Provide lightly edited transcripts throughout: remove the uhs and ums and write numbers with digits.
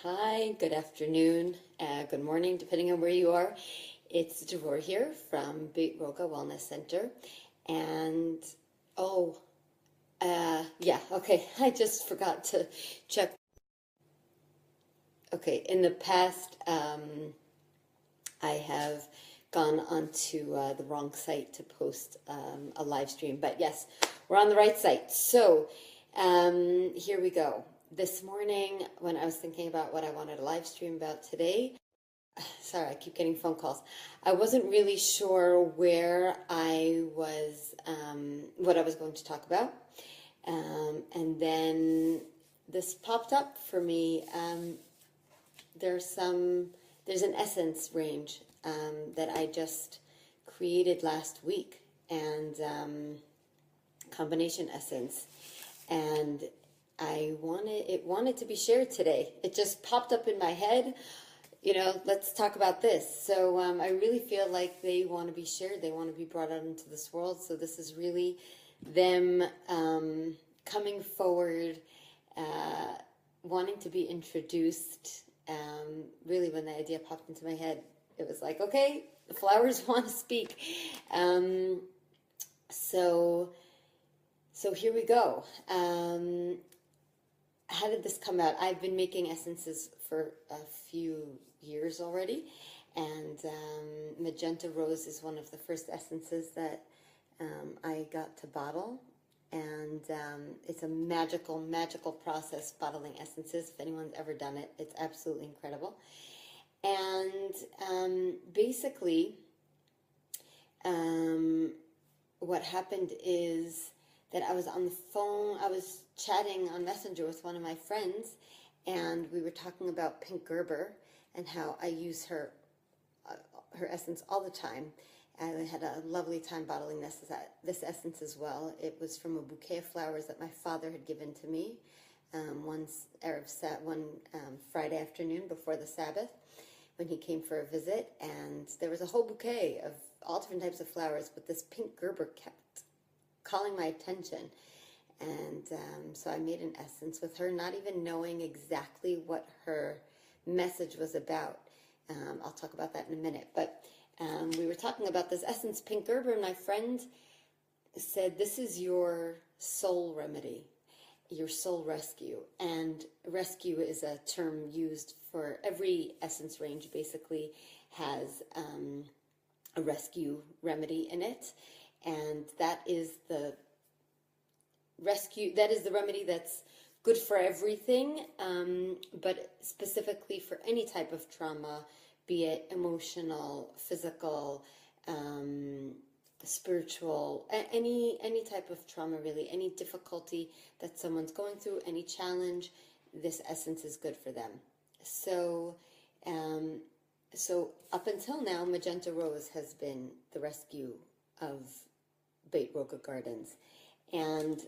Hi, good afternoon, good morning, depending on where you are. It's Devorah here from Beit Roga Wellness Center. And, okay, I just forgot to check. Okay, in the past, I have gone onto the wrong site to post a live stream. But yes, we're on the right site. So here we go. This morning, when I was thinking about what I wanted to live stream about today, sorry, I keep getting phone calls. I wasn't really sure where I was, what I was going to talk about. And then this popped up for me. There's an essence range that I just created last week, and combination essence, and it wanted to be shared today. It just popped up in my head. Let's talk about this. So I really feel like they want to be shared. They want to be brought out into this world. So this is really them coming forward, wanting to be introduced. Really, when the idea popped into my head, it was like, okay, the flowers want to speak. So here we go. How did this come out? I've been making essences for a few years already, and Magenta Rose is one of the first essences that I got to bottle, and it's a magical process, bottling essences. If anyone's ever done it, it's absolutely incredible. And basically, what happened is that I was on the phone, I was chatting on Messenger with one of my friends, and we were talking about pink Gerber and how I use her essence all the time. I had a lovely time bottling this essence as well. It was from a bouquet of flowers that my father had given to me one Friday afternoon before the Sabbath when he came for a visit, and there was a whole bouquet of all different types of flowers, but this pink Gerber kept calling my attention. And so I made an essence with her, not even knowing exactly what her message was about. I'll talk about that in a minute. But we were talking about this essence, pink Gerber, and my friend said, this is your soul remedy, your soul rescue. And rescue is a term used for every essence range, basically has a rescue remedy in it. And that is the remedy that's good for everything, but specifically for any type of trauma, be it emotional, physical, spiritual, any type of trauma really, any difficulty that someone's going through, any challenge, this essence is good for them. So up until now, Magenta Rose has been the rescue of Beit Roga Gardens. And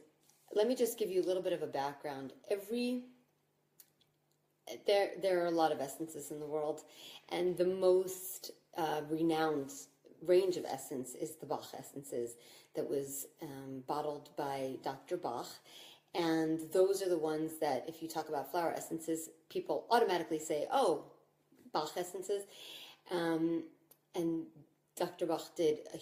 let me just give you a little bit of a background. There are a lot of essences in the world, and the most renowned range of essence is the Bach essences that was bottled by Dr. Bach. And those are the ones that, if you talk about flower essences, people automatically say, oh, Bach essences. And Dr. Bach did a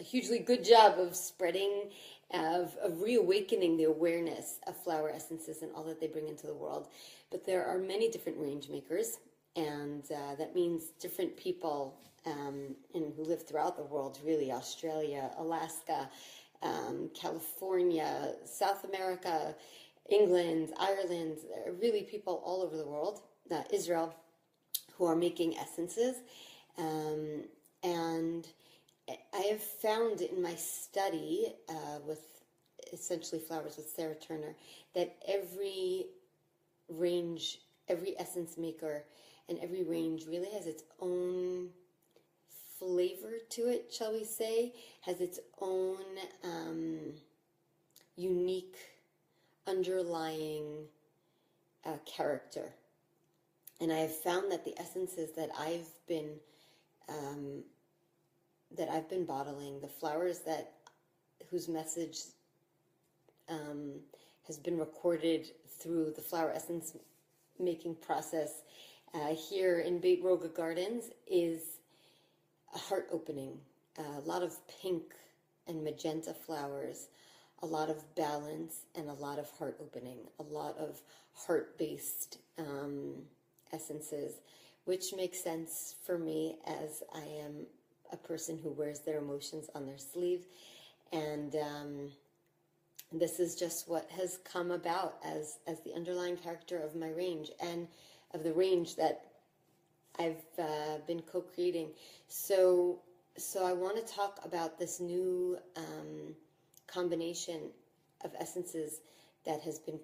hugely good job of spreading, of reawakening the awareness of flower essences and all that they bring into the world. But there are many different range makers, and that means different people who live throughout the world, really, Australia, Alaska, California, South America, England, Ireland, really people all over the world, Israel, who are making essences. And I have found in my study with essentially flowers with Sarah Turner that every range, every essence maker, and every range really has its own flavor to it, shall we say, has its own unique underlying character. And I have found that the essences that I've been bottling, the flowers whose message has been recorded through the flower essence making process here in Beit Roga Gardens is a heart opening. A lot of pink and magenta flowers, a lot of balance, and a lot of heart opening, a lot of heart-based essences, which makes sense for me as I am a person who wears their emotions on their sleeve. And this is just what has come about as the underlying character of my range and of the range that I've been co-creating. So I want to talk about this new combination of essences that has been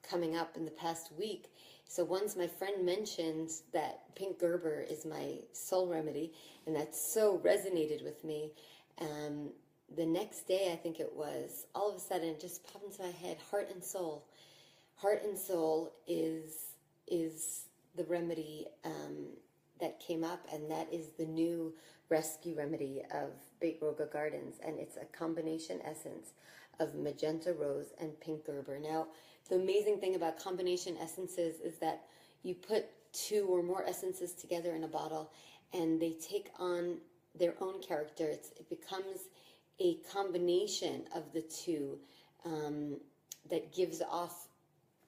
coming up in the past week. So once my friend mentioned that pink Gerber is my soul remedy, and that so resonated with me, the next day, I think it was, all of a sudden it just popped into my head, heart and soul. Heart and soul is the remedy that came up, and that is the new rescue remedy of Beit Roga Gardens, and it's a combination essence of magenta rose and pink Gerber. Now, the amazing thing about combination essences is that you put two or more essences together in a bottle, and they take on their own character. It becomes a combination of the two that gives off,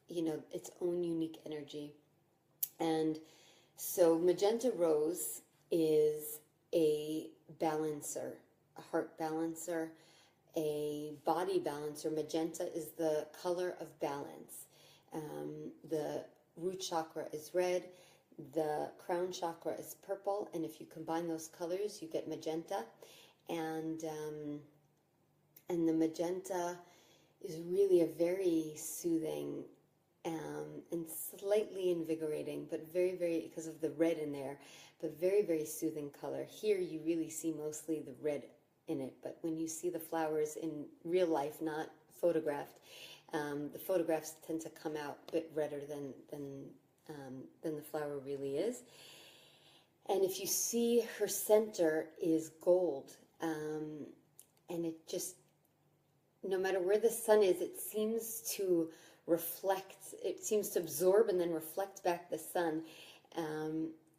its own unique energy. And so magenta rose is a balancer, a heart balancer, a body balancer. Magenta is the color of balance. The root chakra is red, the crown chakra is purple, and if you combine those colors, you get magenta. And the magenta is really a very soothing and slightly invigorating, but very, very, because of the red in there, but very, very soothing color. Here you really see mostly the red in it, but when you see the flowers in real life, not photographed, the photographs tend to come out a bit redder than the flower really is. And if you see, her center is gold, and it just, no matter where the sun is, it seems to reflect, it seems to absorb and then reflect back the sun.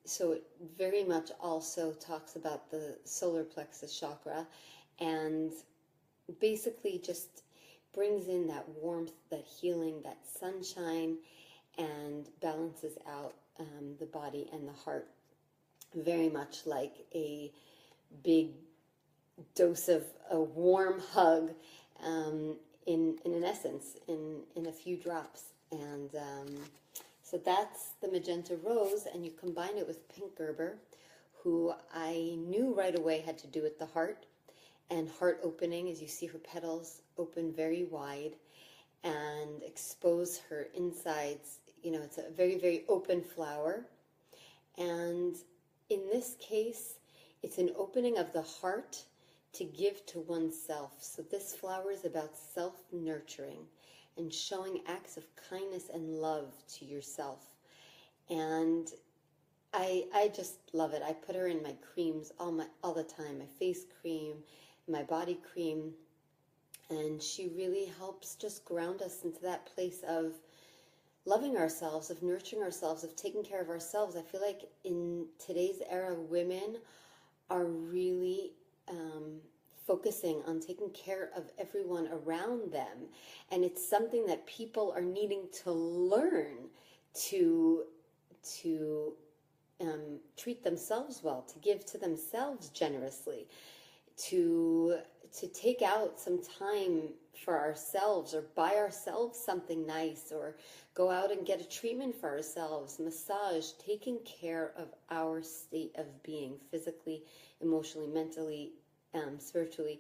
So it very much also talks about the solar plexus chakra, and basically just brings in that warmth, that healing, that sunshine, and balances out the body and the heart, very much like a big dose of a warm hug in an essence, in a few drops. And so that's the magenta rose, and you combine it with pink Gerber, who I knew right away had to do with the heart, and heart opening, as you see her petals open very wide and expose her insides. It's a very, very open flower. And in this case, it's an opening of the heart to give to oneself. So this flower is about self-nurturing and showing acts of kindness and love to yourself. And I just love it. I put her in my creams all the time, my face cream, my body cream, and she really helps just ground us into that place of loving ourselves, of nurturing ourselves, of taking care of ourselves. I feel like in today's era, women are really focusing on taking care of everyone around them, and it's something that people are needing to learn to treat themselves well, to give to themselves generously, to take out some time for ourselves, or buy ourselves something nice, or go out and get a treatment for ourselves, massage, taking care of our state of being, physically, emotionally, mentally, spiritually.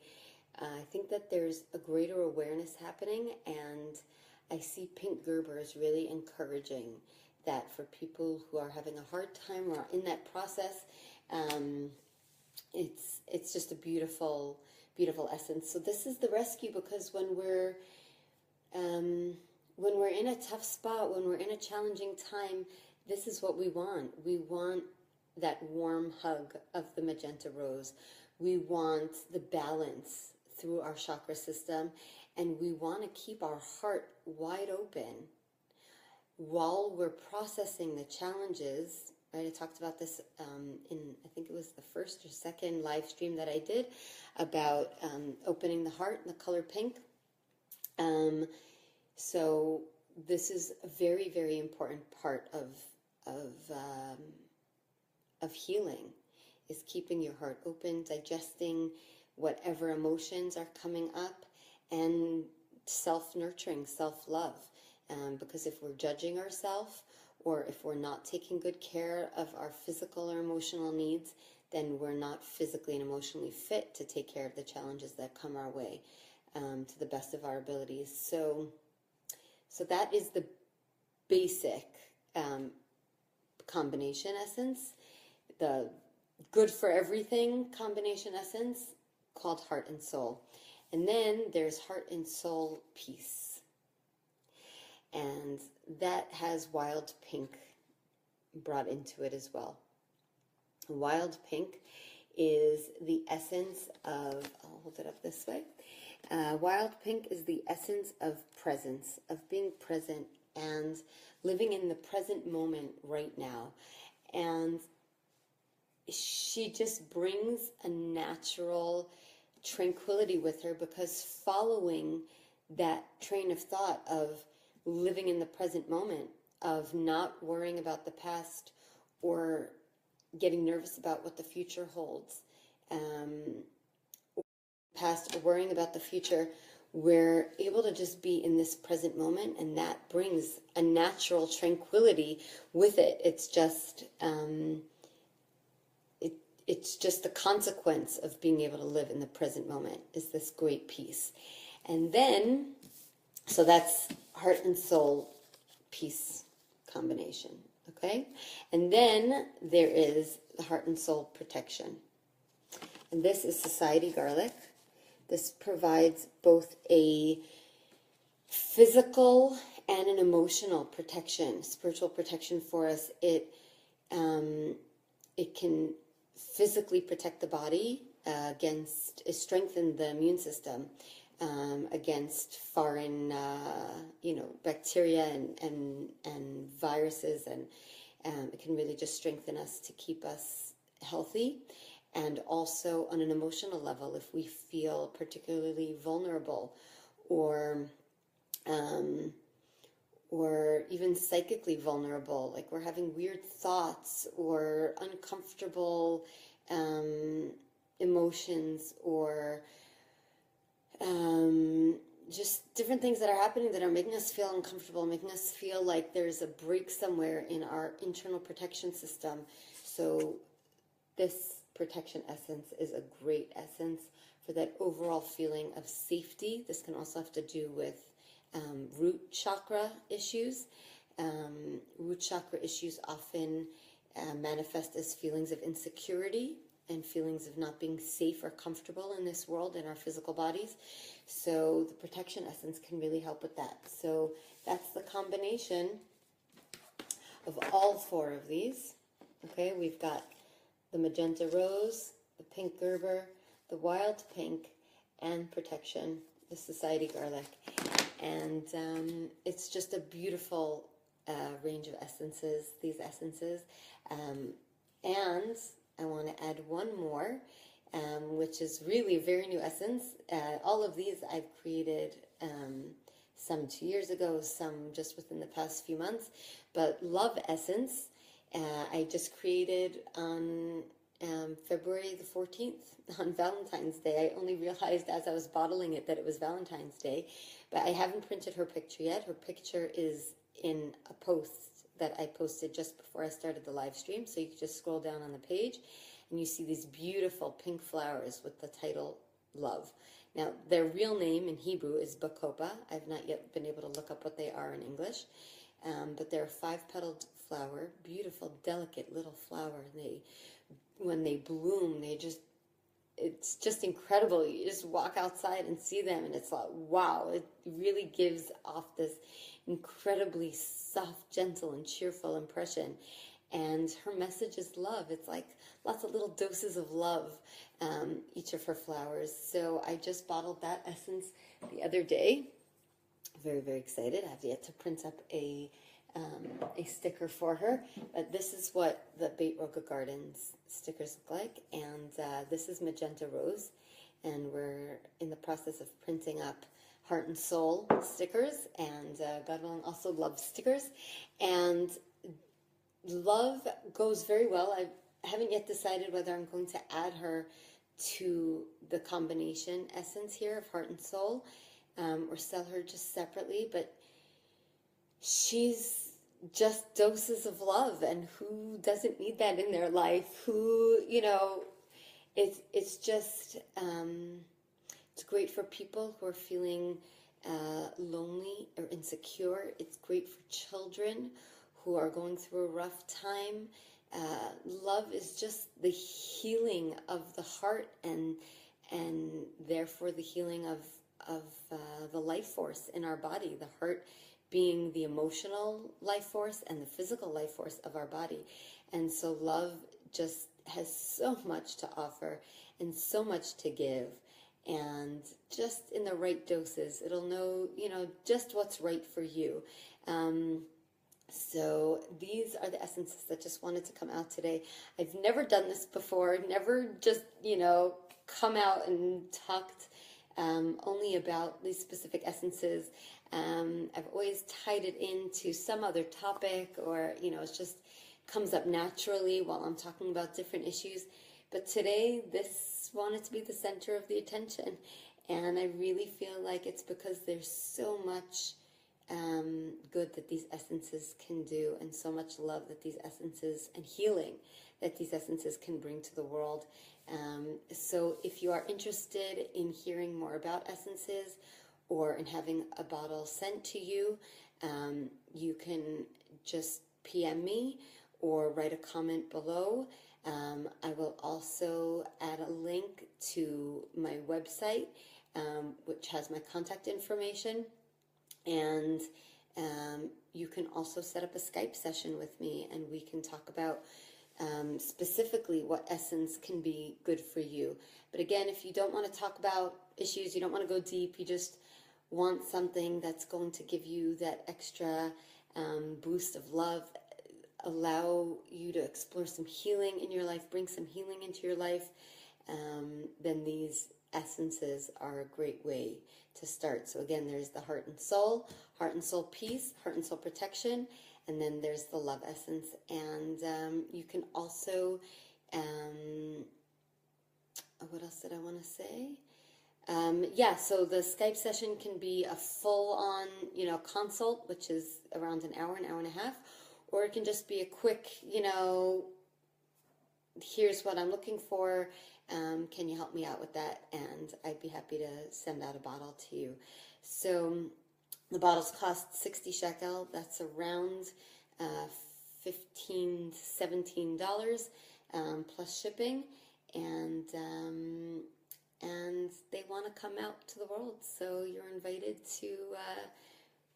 I think that there's a greater awareness happening, and I see pink Gerber as really encouraging that for people who are having a hard time or are in that process. It's just a beautiful, beautiful essence. So this is the rescue, because when we're in a tough spot, when we're in a challenging time, this is what we want. We want that warm hug of the magenta rose. We want the balance through our chakra system, and we want to keep our heart wide open. while we're processing the challenges, right? I talked about this in, I think it was the first or second live stream that I did about opening the heart in the color pink. So this is a very, very important part of healing, is keeping your heart open, digesting whatever emotions are coming up, and self-nurturing, self-love. Because if we're judging ourselves, or if we're not taking good care of our physical or emotional needs, then we're not physically and emotionally fit to take care of the challenges that come our way, to the best of our abilities. So that is the basic combination essence, the good for everything combination essence, called heart and soul. And then there's heart and soul peace. And that has wild pink brought into it as well. Wild pink is the essence of, I'll hold it up this way. Wild pink is the essence of presence, of being present and living in the present moment right now. And she just brings a natural tranquility with her, because following that train of thought of living in the present moment, of not worrying about the past or getting nervous about what the future holds, past or worrying about the future, we're able to just be in this present moment, and that brings a natural tranquility with it. It's just it's just the consequence of being able to live in the present moment, is this great peace. And then, so that's heart and soul peace combination, okay? And then there is the heart and soul protection. And this is Society Garlic. This provides both a physical and an emotional protection, spiritual protection for us. It can physically protect the body strengthen the immune system against foreign, bacteria and viruses, and it can really just strengthen us to keep us healthy. And also on an emotional level, if we feel particularly vulnerable or even psychically vulnerable, like we're having weird thoughts or uncomfortable emotions, or just different things that are happening that are making us feel uncomfortable, making us feel like there's a break somewhere in our internal protection system. So this protection essence is a great essence for that overall feeling of safety. This can also have to do with root chakra issues. Root chakra issues often manifest as feelings of insecurity and feelings of not being safe or comfortable in this world, in our physical bodies. So the protection essence can really help with that. So that's the combination of all four of these. Okay, we've got the magenta rose, the pink Gerber, the wild pink, and protection, the Society Garlic. And it's just a beautiful range of essences, these essences. And I want to add one more, which is really a very new essence. All of these I've created some 2 years ago, some just within the past few months. But Love Essence, I just created on February the 14th, on Valentine's Day. I only realized as I was bottling it that it was Valentine's Day, but I haven't printed her picture yet. Her picture is in a post that I posted just before I started the live stream. So you can just scroll down on the page and you see these beautiful pink flowers with the title Love. Now, their real name in Hebrew is Bacopa. I've not yet been able to look up what they are in English. But they're a 5-petaled flower, beautiful, delicate little flower. When they bloom, it's just incredible. You just walk outside and see them, and it's like, wow, it really gives off this incredibly soft, gentle, and cheerful impression. And her message is love. It's like lots of little doses of love, each of her flowers. So I just bottled that essence the other day. Very, very excited. I have yet to print up a a sticker for her. But this is what the Beit Roga Gardens stickers look like, and this is Magenta Rose, and we're in the process of printing up Heart and Soul stickers, and God willing also Love stickers. And Love goes very well. I haven't yet decided whether I'm going to add her to the combination essence here of Heart and Soul, or sell her just separately, but she's just doses of love, and who doesn't need that in their life? Who, it's just, it's great for people who are feeling lonely or insecure. It's great for children who are going through a rough time. Love is just the healing of the heart, and therefore the healing of the life force in our body. The heart being the emotional life force and the physical life force of our body. And so love just has so much to offer and so much to give. And just in the right doses, it'll know, just what's right for you. So these are the essences that just wanted to come out today. I've never done this before, never just, come out and talked only about these specific essences. I've always tied it into some other topic, or, it just comes up naturally while I'm talking about different issues. But today, this wanted to be the center of the attention. And I really feel like it's because there's so much good that these essences can do, and so much love that these essences, and healing that these essences can bring to the world. So if you are interested in hearing more about essences, or in having a bottle sent to you, you can just PM me or write a comment below. I will also add a link to my website, which has my contact information. And you can also set up a Skype session with me, and we can talk about specifically what essence can be good for you. But again, if you don't want to talk about issues, you don't want to go deep, you just want something that's going to give you that extra boost of love, allow you to explore some healing in your life, bring some healing into your life, then these essences are a great way to start. So again, there's the Heart and Soul Peace, Heart and Soul Protection, and then there's the Love Essence. And you can also, what else did I want to say? So the Skype session can be a full-on, consult, which is around an hour and a half, or it can just be a quick, here's what I'm looking for, can you help me out with that? And I'd be happy to send out a bottle to you. So the bottles cost 60 shekel, that's around $15 to $17 plus shipping, and they want to come out to the world, so you're invited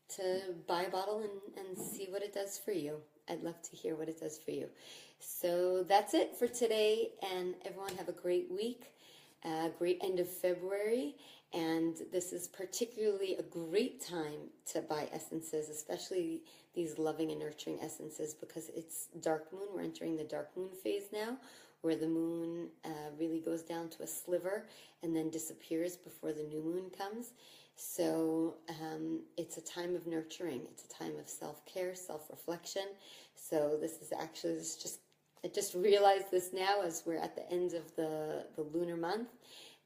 to buy a bottle and see what it does for you. I'd love to hear what it does for you. So that's it for today, and everyone have a great week, great end of February, and this is particularly a great time to buy essences, especially these loving and nurturing essences, because it's dark moon. We're entering the dark moon phase now, where the moon really goes down to a sliver and then disappears before the new moon comes. So it's a time of nurturing. It's a time of self-care, self-reflection. So this is actually, I just realized this now as we're at the end of the lunar month,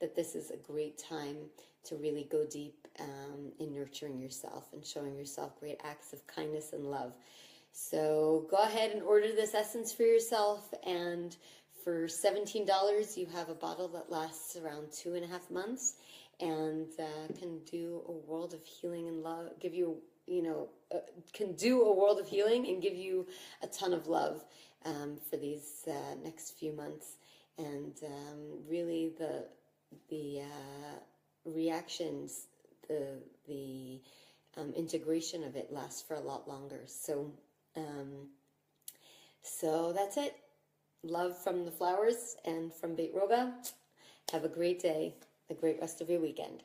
that this is a great time to really go deep in nurturing yourself and showing yourself great acts of kindness and love. So go ahead and order this essence for yourself, and for $17, you have a bottle that lasts around 2.5 months and can do a world of healing and love, give you, can do a world of healing and give you a ton of love for these next few months. And really the reactions, the integration of it lasts for a lot longer. So, so that's it. Love from the flowers and from Beit Roga. Have a great day, a great rest of your weekend.